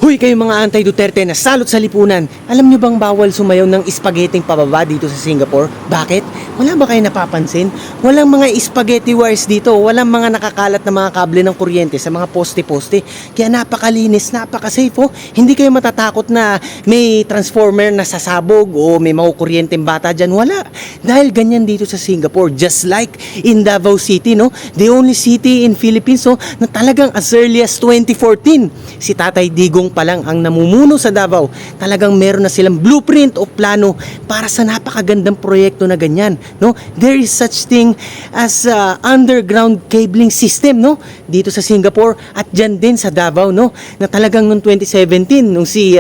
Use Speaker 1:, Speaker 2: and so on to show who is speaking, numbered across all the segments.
Speaker 1: Hoy kayo mga anti-Duterte na salot sa lipunan. Alam nyo bang bawal sumayaw ng spaghetti pababa dito sa Singapore? Bakit? Wala ba kayo napapansin? Walang mga spaghetti wires dito. Walang mga nakakalat na mga kable ng kuryente sa mga poste-poste. Kaya napakalinis, napaka-safe oh. Hindi kayo matatakot na may transformer na sasabog o may makukuryenteng bata dyan. Wala. Dahil ganyan dito sa Singapore. Just like in Davao City, no? The only city in Philippines, no? Na talagang as early as 2014. Si Tatay Digong pa lang ang namumuno sa Davao, talagang meron na silang blueprint o plano para sa napakagandang proyekto na ganyan, no? There is such thing as underground cabling system, no? Dito sa Singapore at dyan din sa Davao, no? Na talagang noong 2017 nung si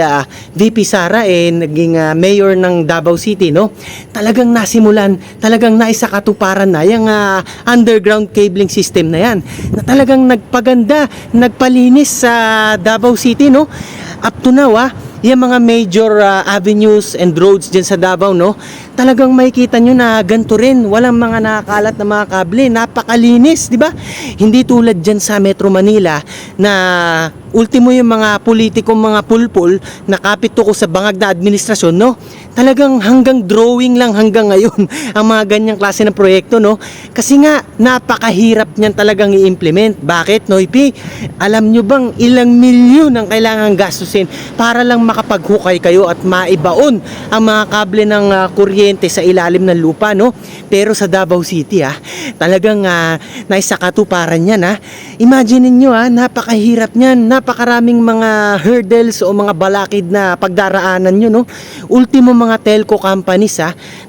Speaker 1: VP Sara naging mayor ng Davao City, no? Talagang nasimulan, talagang naisakatuparan na yung underground cabling system na yan, na talagang nagpaganda, nagpalinis sa Davao City, no? Up to now, yung mga major avenues and roads dyan sa Davao, no? Talagang makikita nyo na ganito rin. Walang mga nakakalat na mga kable. Napakalinis, di ba? Hindi tulad dyan sa Metro Manila na ultimo yung mga politikong mga pulpul na kapit ko sa bangag na administrasyon, no? Talagang hanggang drawing lang hanggang ngayon ang mga ganyang klase ng proyekto, no? Kasi nga, napakahirap niyan talagang i-implement. Bakit, Noipi? Alam nyo bang ilang milyon ang kailangan gastusin para lang makapaghukay kayo at maibaon ang mga kable ng kuryente sa ilalim ng lupa, no? Pero sa Davao City, talagang naisakatuparan yan, Imagine niyo, napakahirap niyan. Napakaraming mga hurdles o mga balakid na pagdaraanan nyo, no? Ultimo mga telco companies,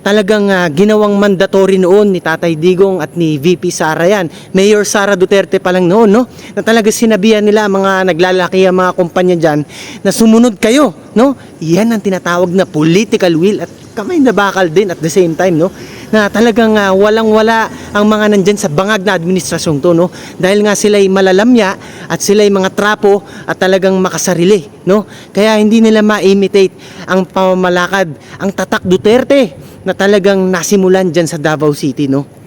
Speaker 1: talagang ginawang mandatory noon ni Tatay Digong at ni VP Sara yan. Mayor Sara Duterte pa lang noon, no? Na talaga sinabihan nila mga naglalaki ang mga kumpanya dyan na sumunod kayo, no? Yan ang tinatawag na political will at kamay na bakal din at the same time, no? Na talagang walang-wala ang mga nandyan sa bangag na administrasyon to, no? Dahil nga sila'y malalamya at sila'y mga trapo at talagang makasarili, no? Kaya hindi nila ma-imitate ang pamamalakad, ang tatak Duterte na talagang nasimulan dyan sa Davao City, no?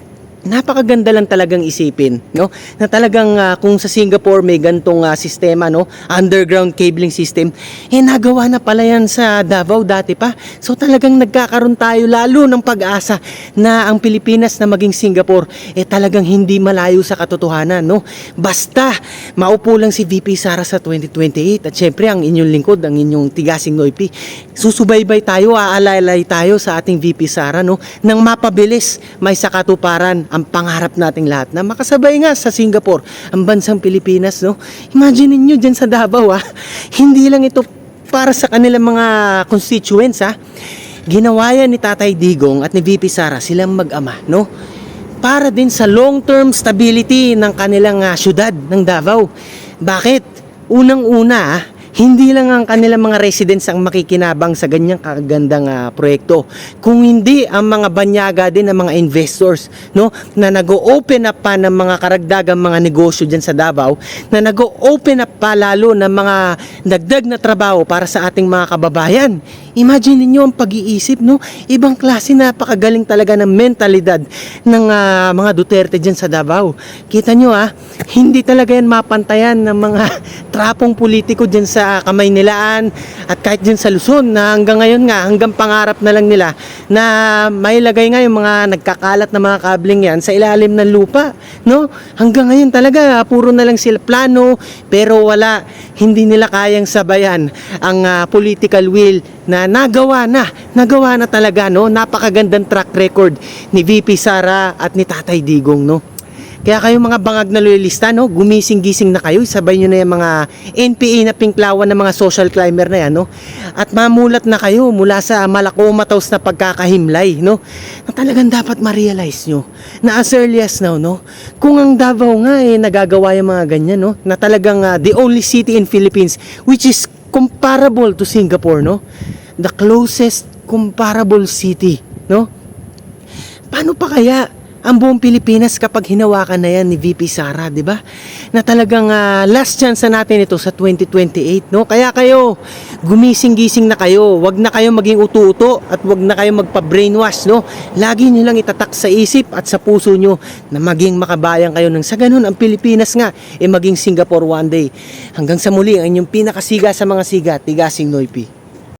Speaker 1: Napakaganda lang talagang isipin, no? Na talagang kung sa Singapore may gantong sistema, no? Underground cabling system, nagawa na pala yan sa Davao dati pa. So talagang nagkakaroon tayo lalo ng pag-asa na ang Pilipinas na maging Singapore talagang hindi malayo sa katotohanan, no? Basta maupo lang si VP Sara sa 2028 at syempre ang inyong lingkod, ang inyong tigasing Noipi, susubaybay tayo, aalalay tayo sa ating VP Sara, no? Nang mapabilis may sakatuparan ang pangarap nating lahat na makasabay nga sa Singapore, ang bansang Pilipinas, no? Imagine niyo dyan sa Davao, hindi lang ito para sa kanilang mga constituents, Ginawa yan ni Tatay Digong at ni VP Sara, silang mag-ama, no? Para din sa long-term stability ng kanilang syudad ng Davao. Bakit? Unang-una, hindi lang ang kanilang mga residents ang makikinabang sa ganyang kagandang proyekto. Kung hindi ang mga banyaga din ng mga investors, no, na nag-o-open up pa ng mga karagdagang mga negosyo diyan sa Davao, na nag-o-open up pa lalo ng mga dagdag na trabaho para sa ating mga kababayan. Imagine niyo ang pag-iisip, no? Ibang klase, napakagaling talaga ng mentalidad ng mga Duterte diyan sa Davao. Kita niyo hindi talaga yan mapantayan ng mga trapong politiko diyan sa Kamaynilaan at kahit diyan sa Luzon na hanggang ngayon nga, hanggang pangarap na lang nila na mailagay nga yung mga nagkakalat na mga kabling yan sa ilalim ng lupa, no? Hanggang ngayon talaga, puro na lang sila plano pero wala, hindi nila kayang sabayan ang political will na nagawa na talaga, no? Napakagandang track record ni VP Sara at ni Tatay Digong, no? Kaya kayo mga bangag na loyalista, no? Gumising-gising na kayo, sabay nyo na yung mga NPA na pinklawan ng mga social climber na yan, no? At mamulat na kayo mula sa malakomataws na pagkakahimlay, no? Na talagang dapat ma-realize nyo na as early as now, no? Kung ang Davao nga nagagawa yung mga ganyan, no? Na talagang the only city in Philippines which is comparable to Singapore, no? The closest comparable city, no? Paano pa kaya ang buong Pilipinas kapag hinawakan na yan ni VP Sara, di ba? Na talagang last chance na natin ito sa 2028, no? Kaya kayo, gumising-gising na kayo. Wag na kayo maging uto-uto at wag na kayo magpa-brainwash, no? Lagi nyo lang itatak sa isip at sa puso nyo na maging makabayan kayo nang sa ganun ang Pilipinas nga maging Singapore one day. Hanggang sa muli, ang inyong pinakasiga sa mga siga, Tigasing Noipi.